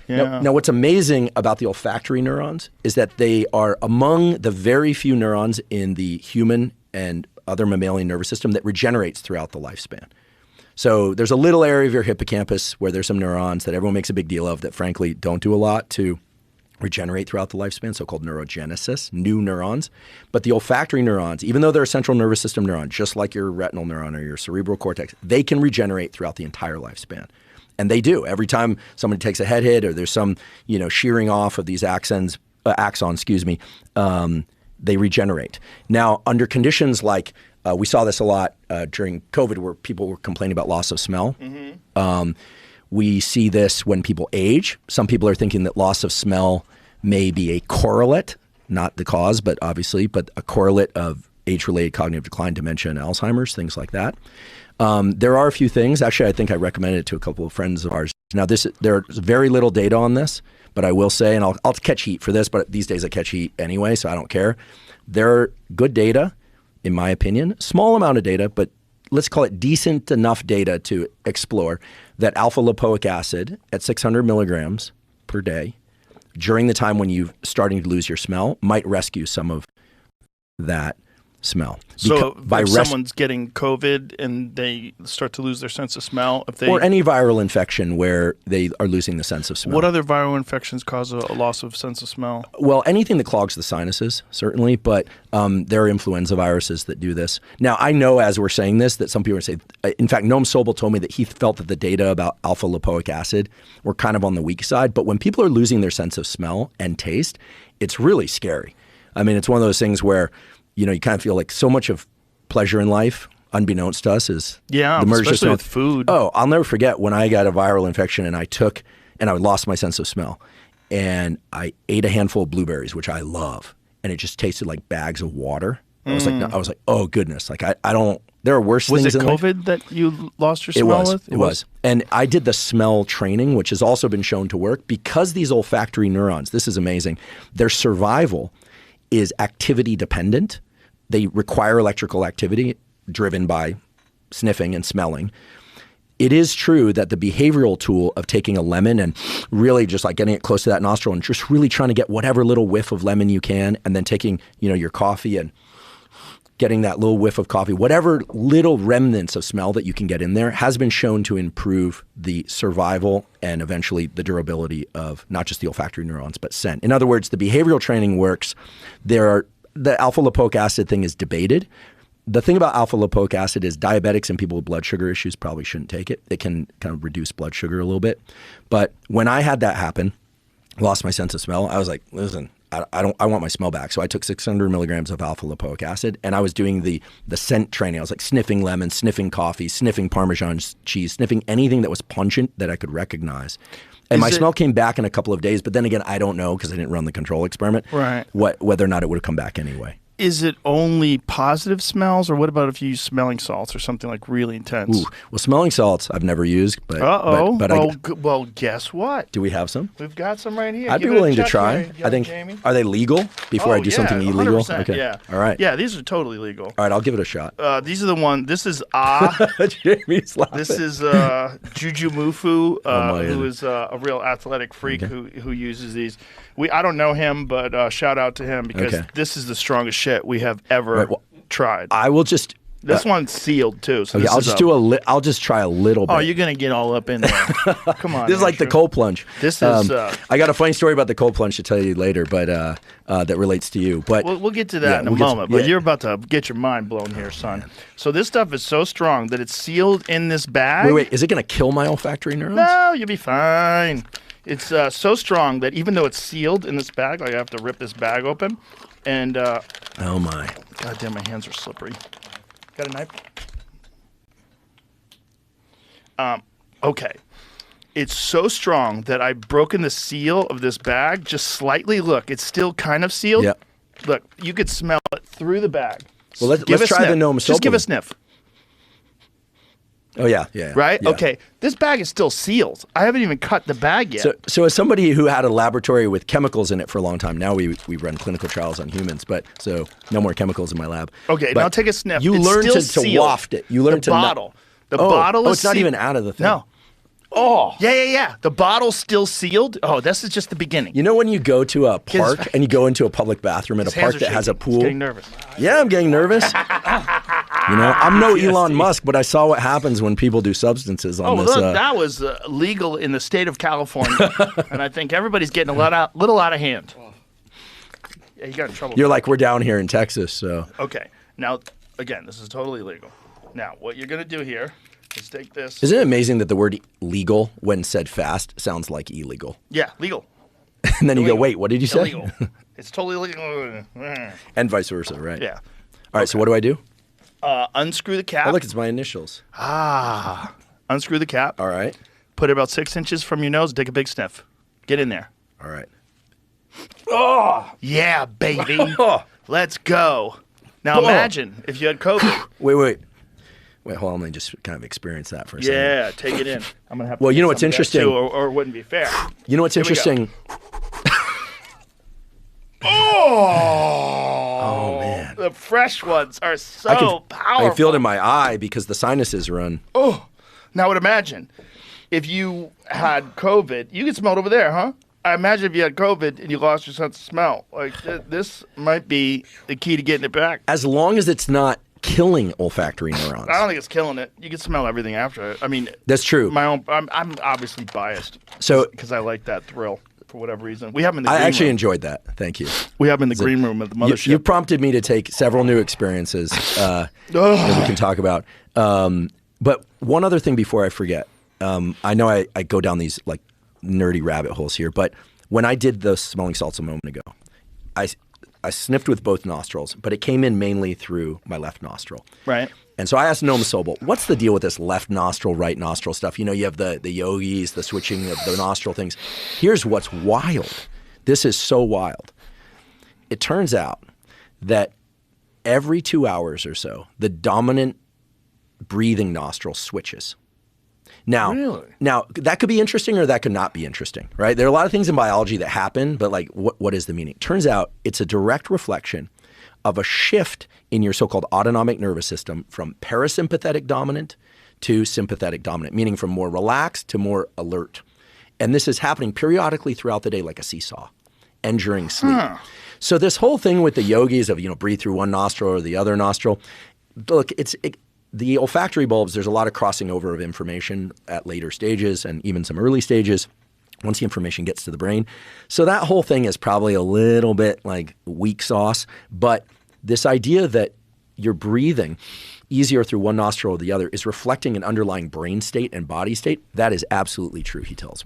Yeah. Now, what's amazing about the olfactory neurons is that they are among the very few neurons in the human and other mammalian nervous system that regenerates throughout the lifespan. So there's a little area of your hippocampus where there's some neurons that everyone makes a big deal of that frankly don't do a lot to regenerate throughout the lifespan, so-called neurogenesis, new neurons. But the olfactory neurons, even though they're a central nervous system neuron, just like your retinal neuron or your cerebral cortex, they can regenerate throughout the entire lifespan. And they do. Every time somebody takes a head hit or there's some, shearing off of these axons, they regenerate. Now, under conditions like, we saw this a lot during COVID where people were complaining about loss of smell. Mm-hmm. We see this when people age. Some people are thinking that loss of smell may be a correlate, not the cause, but a correlate of age-related cognitive decline, dementia, and Alzheimer's, things like that. There are a few things. Actually, I think I recommended it to a couple of friends of ours. Now, there's very little data on this, but I will say, and I'll catch heat for this, but these days I catch heat anyway, so I don't care. There are good data, in my opinion, small amount of data, but let's call it decent enough data to explore that alpha lipoic acid at 600 milligrams per day during the time when you're starting to lose your smell might rescue some of that smell. So if someone's getting COVID and they start to lose their sense of smell, or any viral infection where they are losing the sense of smell. What other viral infections cause a loss of sense of smell? Well, anything that clogs the sinuses, certainly, but there are influenza viruses that do this. Now, I know as we're saying this that some people are saying, in fact, Noam Sobel told me that he felt that the data about alpha lipoic acid were kind of on the weak side, but when people are losing their sense of smell and taste, it's really scary. I mean, it's one of those things where you kind of feel like so much of pleasure in life, unbeknownst to us, is the merge especially with food. Oh, I'll never forget when I got a viral infection and I lost my sense of smell, and I ate a handful of blueberries, which I love, and it just tasted like bags of water. I was like, oh goodness, like I don't. There are worse things. Was it in COVID life. that you lost your smell with? It was. And I did the smell training, which has also been shown to work because these olfactory neurons. This is amazing. Their survival is activity dependent. They require electrical activity driven by sniffing and smelling. It is true that the behavioral tool of taking a lemon and really just like getting it close to that nostril and just really trying to get whatever little whiff of lemon you can, and then taking, your coffee and getting that little whiff of coffee, whatever little remnants of smell that you can get in there has been shown to improve the survival and eventually the durability of not just the olfactory neurons, but scent. In other words, the behavioral training works. The alpha lipoic acid thing is debated. The thing about alpha lipoic acid is diabetics and people with blood sugar issues probably shouldn't take it. It can kind of reduce blood sugar a little bit. But when I had that happen, lost my sense of smell, I was like, listen, I want my smell back. So I took 600 milligrams of alpha lipoic acid, and I was doing the scent training. I was like sniffing lemon, sniffing coffee, sniffing Parmesan cheese, sniffing anything that was pungent that I could recognize. And my smell came back in a couple of days, but then again, I don't know because I didn't run the control experiment. Right. Whether or not it would have come back anyway. Is it only positive smells, or what about if you use smelling salts or something like really intense? Ooh, well, smelling salts I've never used, but well, guess what? Do we have some? We've got some right here. I'd be willing to try. I think. Jamie? Are they legal before I do something illegal? 100%, Okay. Yeah. All right. Yeah, these are totally legal. All right, I'll give it a shot. These are the one. This is Jamie's laughing. This is Juju Mufu, who is a real athletic freak who uses these. I don't know him, but shout out to him because this is the strongest shit we have ever tried. I will just. This one's sealed too. So I'll just try a little bit. Oh, you're gonna get all up in there. Come on. This is like the cold plunge. This is. I got a funny story about the cold plunge to tell you later, but that relates to you. But we'll get to that in a moment. But you're about to get your mind blown here, son. So this stuff is so strong that it's sealed in this bag. Wait, is it gonna kill my olfactory neurons? No, you'll be fine. It's so strong that even though it's sealed in this bag, like I have to rip this bag open, and oh my, goddamn, my hands are slippery. Got a knife? Okay. It's so strong that I've broken the seal of this bag just slightly. Look, it's still kind of sealed. Yep. Look, you could smell it through the bag. Well, let's try the Noam Sobel. Just give a sniff. Oh, yeah. Right? Yeah. Okay. This bag is still sealed. I haven't even cut the bag yet. So as somebody who had a laboratory with chemicals in it for a long time, now we run clinical trials on humans, but so no more chemicals in my lab. Okay, but now take a sniff. You learn to waft it. You learn to bottle. The bottle is it's not sealed. even out of the thing. No. Oh. Yeah. The bottle's still sealed. Oh, this is just the beginning. You know when you go to a park and you go into a public bathroom at a park that has a pool? He's getting nervous. Yeah, I'm getting nervous. I'm no Elon Musk, but I saw what happens when people do substances on this. Look, that was legal in the state of California. And I think everybody's getting a little out of hand. Yeah, you got in trouble. You're like, we're down here in Texas, so. Okay. Now, again, this is totally legal. Now, what you're going to do here is take this. Isn't it amazing that the word legal, when said fast, sounds like illegal? Yeah, legal. And then you go, wait, what did you say? Illegal. It's totally legal. And vice versa, right? Yeah. All right, so what do I do? Unscrew the cap. Oh, look, it's my initials. Unscrew the cap. All right. Put it about 6 inches from your nose. Take a big sniff. Get in there. All right. Oh, yeah, baby. Let's go. Now imagine if you had COVID. Wait, hold on. Let me just kind of experience that for a second. Yeah, take it in. I'm gonna have to. Well, you know what's interesting? Too, or it wouldn't be fair. You know what's interesting? Oh man. The fresh ones are so powerful. I feel it in my eye because the sinuses run. Oh, now imagine if you had COVID. You can smell it over there, huh? I imagine if you had COVID and you lost your sense of smell. Like this might be the key to getting it back. As long as it's not killing olfactory neurons. I don't think it's killing it. You can smell everything after it. I mean, that's true. I'm obviously biased. So because I like that thrill for whatever reason. We have them in the green I actually room. enjoyed that. Thank you. We have them in the green room at the mothership. You prompted me to take several new experiences that we can talk about. But one other thing before I forget. I know I go down these like nerdy rabbit holes here, but when I did the smelling salts a moment ago, I sniffed with both nostrils, but it came in mainly through my left nostril. Right. And so I asked Noam Sobel, what's the deal with this left nostril, right nostril stuff? You know, you have the yogis, the switching of the nostril things. Here's what's wild. This is so wild. It turns out that every 2 hours or so, the dominant breathing nostril switches. Now, that could be interesting or that could not be interesting, right? There are a lot of things in biology that happen, but like, what is the meaning? Turns out it's a direct reflection of a shift in your so-called autonomic nervous system from parasympathetic dominant to sympathetic dominant, meaning from more relaxed to more alert. And this is happening periodically throughout the day like a seesaw and during sleep. So this whole thing with the yogis of, breathe through one nostril or the other nostril, look, the olfactory bulbs, there's a lot of crossing over of information at later stages and even some early stages once the information gets to the brain. So that whole thing is probably a little bit like weak sauce. But this idea that you're breathing easier through one nostril or the other is reflecting an underlying brain state and body state, that is absolutely true, he tells me.